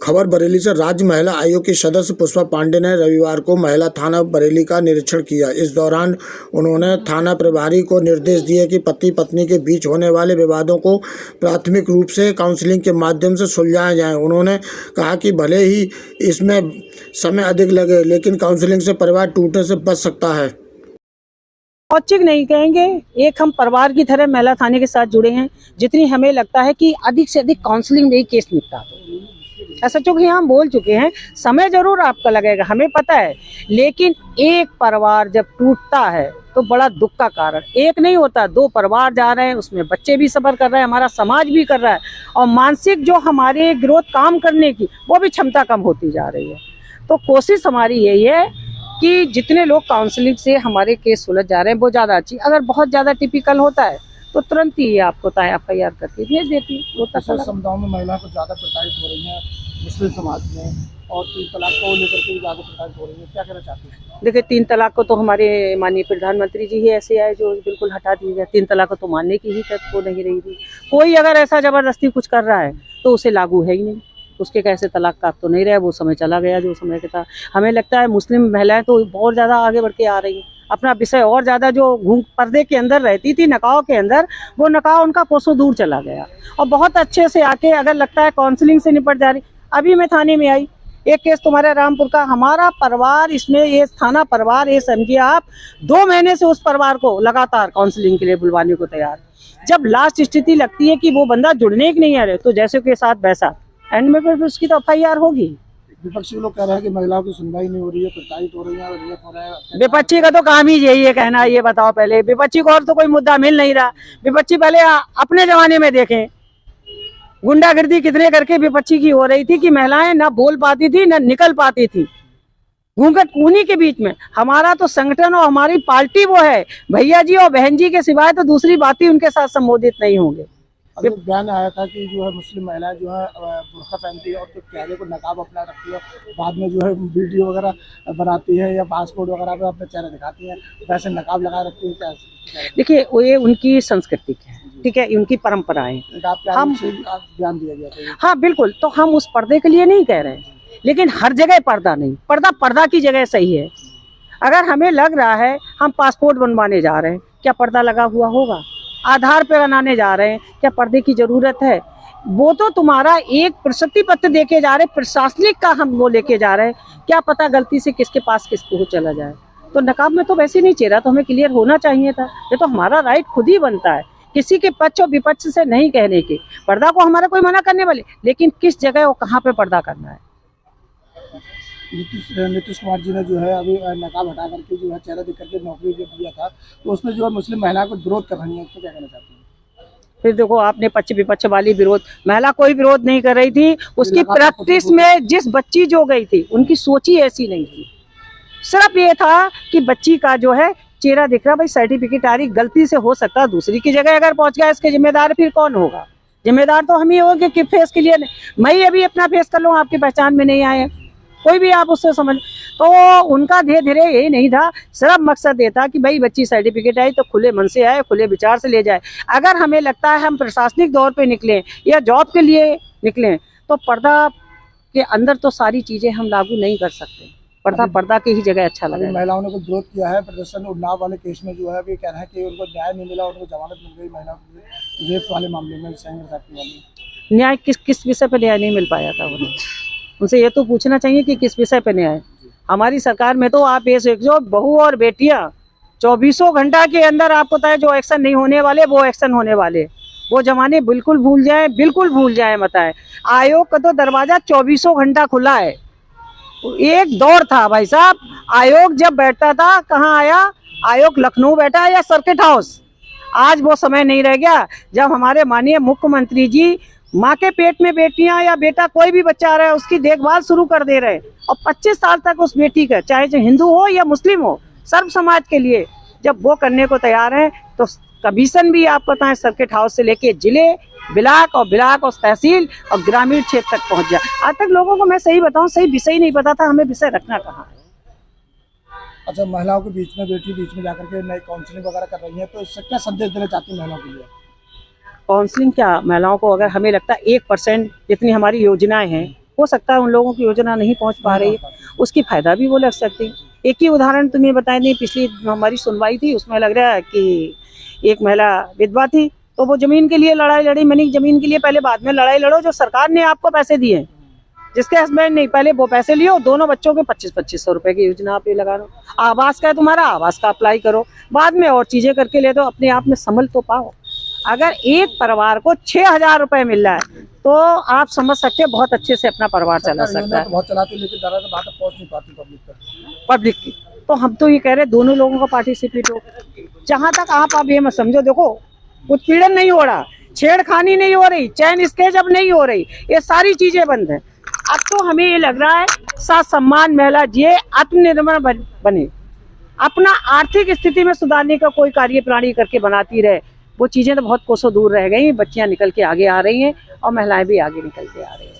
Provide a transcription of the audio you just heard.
खबर बरेली से। राज्य महिला आयोग की सदस्य पुष्पा पांडे ने रविवार को महिला थाना बरेली का निरीक्षण किया। इस दौरान उन्होंने थाना प्रभारी को निर्देश दिए कि पति पत्नी के बीच होने वाले विवादों को प्राथमिक रूप से काउंसलिंग के माध्यम से सुलझाया जाए। उन्होंने कहा कि भले ही इसमें समय अधिक लगे, लेकिन काउंसलिंग से परिवार टूटने से बच सकता है। औचिक नहीं कहेंगे, एक हम परिवार की तरह महिला थाने के साथ जुड़े हैं। जितनी हमें लगता है कि अधिक से अधिक काउंसलिंग में ही केस निपटा दो, ऐसा चूंकि हम बोल चुके हैं। समय जरूर आपका लगेगा, हमें पता है, लेकिन एक परिवार जब टूटता है तो बड़ा दुख का कारण एक नहीं होता, दो परिवार जा रहे हैं, उसमें बच्चे भी सफर कर रहे हैं, हमारा समाज भी कर रहा है, और मानसिक जो हमारे ग्रोथ काम करने की वो भी क्षमता कम होती जा रही है। तो कोशिश हमारी यही है कि जितने लोग काउंसलिंग से हमारे केस सुलझ जा रहे हैं वो ज़्यादा अच्छी। अगर बहुत ज़्यादा टिपिकल होता है तो तुरंत ही ये आपको FIR करके भेज देती। वो समुदायों में महिलाओं को ज़्यादा प्रताड़ित हो रही हैं मुस्लिम समाज में, और 3 तलाक को लेकर के ज़्यादा प्रताड़ित हो रही है, क्या कहना चाहते हैं? देखिए, 3 तलाक को तो हमारे माननीय प्रधानमंत्री जी ही ऐसे आए जो बिल्कुल हटा दी गया। 3 तलाक को तो मानने की ही तक वो नहीं रही थी। कोई अगर ऐसा जबरदस्ती कुछ कर रहा है तो उसे लागू है ही नहीं, उसके कैसे तलाक का तो नहीं रहा, वो समय चला गया जो समय के था। हमें लगता है मुस्लिम महिलाएं तो बहुत ज़्यादा आगे बढ़ के आ रही हैं, अपना विषय और ज़्यादा जो घूम पर्दे के अंदर रहती थी, नकाब के अंदर, वो नकाब उनका कोसों दूर चला गया और बहुत अच्छे से आके अगर लगता है काउंसलिंग से निपट जा रही। अभी मैं थाने में आई, एक केस तुम्हारे रामपुर का, हमारा परिवार इसमें, ये थाना परिवार, ये समझिए आप 2 महीने से उस परिवार को लगातार काउंसलिंग के लिए बुलवाने को तैयार। जब लास्ट स्थिति लगती है कि वो बंदा जुड़ने की नहीं आ रहे, तो जैसे के साथ वैसा एंड में फिर उसकी तो FIR होगी। विपक्षी लोग कह रहे हैं कि महिलाओं की सुनवाई नहीं हो रही है, प्रताड़ित हो रही है, रेप हो रहा है। विपक्षी का तो काम ही यही है कहना। ये बताओ, पहले विपक्षी को और तो कोई मुद्दा मिल नहीं रहा। विपक्षी पहले अपने जमाने में देखें, गुंडागर्दी कितने करके विपक्षी की हो रही थी कि महिलाएं ना बोल पाती थी ना निकल पाती थी, घूंघट उन्हीं के बीच में। हमारा तो संगठन और हमारी पार्टी वो है, भैया जी और बहन जी के सिवाय तो दूसरी बात ही उनके साथ संबोधित नहीं होंगे। अभी बयान आया था कि जो है मुस्लिम महिलाएं जो है बुर्का पहनती है और तो चेहरे को नकाब अपना रखती है, बाद में जो है वीडियो वगैरह बनाती है या पासपोर्ट वगैरह पे अपना चेहरा दिखाती है, वैसे नकाब लगा रखती है। क्या देखिए, ये उनकी संस्कृति है, ठीक है, उनकी परंपराएं। हम बयान दिया गया था। हाँ बिल्कुल, तो हम उस पर्दे के लिए नहीं कह रहे हैं, लेकिन हर जगह पर्दा नहीं, पर्दा की जगह सही है। अगर हमें लग रहा है हम पासपोर्ट बनवाने जा रहे हैं, क्या पर्दा लगा हुआ होगा? आधार पे बनाने जा रहे हैं, क्या पर्दे की जरूरत है? वो तो तुम्हारा एक प्रशस्ति पत्र देके जा रहे, प्रशासनिक का हम वो लेके जा रहे हैं, क्या पता गलती से किसके पास किसको चला जाए। तो नकाब में तो वैसे नहीं, चेहरा तो हमें क्लियर होना चाहिए था। ये तो हमारा राइट खुद ही बनता है, किसी के पक्ष और विपक्ष से नहीं कहने के। पर्दा को हमारा कोई मना करने वाले, लेकिन किस जगह और कहाँ पे पर्दा करना है। नीतीश कुमार जी ने जो है अभी नकाब हटा करके जो है चेहरा दिख करके नौकरी जो दिया था, तो उसमें जो है मुस्लिम महिला को विरोध कर रही है, उसको क्या कहना चाहते हैं? फिर देखो, आपने पक्ष विपक्ष वाली विरोध, महिला कोई विरोध नहीं कर रही थी। उसकी प्रैक्टिस में जिस बच्ची जो गई थी उनकी सोच ही ऐसी नहीं थी। सिर्फ ये था कि बच्ची का जो है चेहरा दिख रहा, भाई सर्टिफिकेट आ रही, गलती से हो सकता है दूसरी की जगह अगर पहुंच गया, इसके जिम्मेदार फिर कौन होगा? जिम्मेदार तो हम ही होंगे कि फेस के लिए मैं ही अभी अपना फेस कर लूँ, आपकी पहचान में नहीं आए, कोई भी आप उससे समझ। तो उनका धीरे धीरे यही नहीं था, सिर्फ मकसद ये था कि भाई बच्ची सर्टिफिकेट आई तो खुले मन से आए, खुले विचार से ले जाए। अगर हमें लगता है हम प्रशासनिक दौर पे निकलें या जॉब के लिए निकलें, तो पर्दा के अंदर तो सारी चीजें हम लागू नहीं कर सकते। पर्दा की ही जगह अच्छा लगा। महिलाओं ने विरोध किया है, प्रदर्शन उन्नाव वाले केस में जो है अभी कह रहे हैं कि उनको न्याय नहीं मिला, उनको जमानत मिल गई महिलाओं को रेप वाले मामले में। न्याय किस विषय पर न्याय नहीं मिल पाया था उन्हें? उनसे ये तो पूछना चाहिए कि किस विषय पे न्याय। हमारी सरकार में तो आप ये जो बहू और बेटियां 24 घंटा के अंदर आपको पता है जो एक्शन नहीं होने वाले वो एक्शन होने वाले, वो जमाने बिल्कुल भूल जाए, बिल्कुल भूल जाए। बताए, आयोग का तो दरवाजा 24 घंटा खुला है। एक दौर था भाई साहब, आयोग जब बैठता था, कहाँ आया आयोग? लखनऊ बैठा या सर्किट हाउस। आज वो समय नहीं रह गया जब हमारे माननीय मुख्यमंत्री जी माँ के पेट में बेटियां या बेटा कोई भी बच्चा आ रहा है उसकी देखभाल शुरू कर दे रहे हैं, और 25 साल तक उस बेटी का, चाहे जो हिंदू हो या मुस्लिम हो, सर्व समाज के लिए जब वो करने को तैयार है, तो कमीशन भी आप पता है सर्किट हाउस से लेके जिले, ब्लॉक और तहसील और ग्रामीण क्षेत्र तक पहुंच जाए। आज तक लोगों को मैं सही बताऊं, सही विषय ही नहीं पता था हमें विषय रखना कहाँ है। अच्छा, महिलाओं के बीच में, बेटी बीच में जाकर के नई काउंसलिंग वगैरह कर रही है, तो इससे क्या संदेश देना चाहती है महिलाओं के लिए? काउंसलिंग क्या, महिलाओं को अगर हमें लगता है 1% जितनी हमारी योजनाएं हैं हो सकता है उन लोगों की योजना नहीं पहुंच पा रही है, उसकी फायदा भी वो लग सकती है। एक ही उदाहरण तुम्हें बताए नहीं, पिछली हमारी सुनवाई थी, उसमें लग रहा है कि एक महिला विधवा थी, तो वो जमीन के लिए लड़ाई लड़ी। मैंने जमीन के लिए पहले बाद में लड़ाई लड़ो, जो सरकार ने आपको पैसे दिए, जिसके हस्बैंड नहीं, पहले वो पैसे लियो, दोनों बच्चों के 25-2500 रुपए की योजना पे लगा लो। आवास का है तुम्हारा, आवास का अप्लाई करो, बाद में और चीजें करके ले दो, अपने आप में संभल तो पाओ। अगर एक परिवार को 6000 रुपए मिल रहा है तो आप समझ सकते हैं बहुत अच्छे से अपना परिवार चला सकता है। बहुत चलाती है, लेकिन दरअसल बात पहुंच नहीं पाती पब्लिक की। तो हम तो ये कह रहे हैं दोनों लोगों का पार्टिसिपेट हो। जहां तक आप ये मत समझो, देखो उत्पीड़न नहीं हो रहा, छेड़खानी नहीं हो रही, चैन स्केच अब नहीं हो रही, ये सारी चीजें बंद है। अब तो हमें ये लग रहा है साथ सम्मान महिला जिए, आत्मनिर्भर बने, अपना आर्थिक स्थिति में सुधारने का कोई कार्य प्रणाली करके बनाती रहे। वो चीजें तो बहुत कोसों दूर रह गई, बच्चियां निकल के आगे आ रही हैं और महिलाएं भी आगे निकल के आ रही हैं।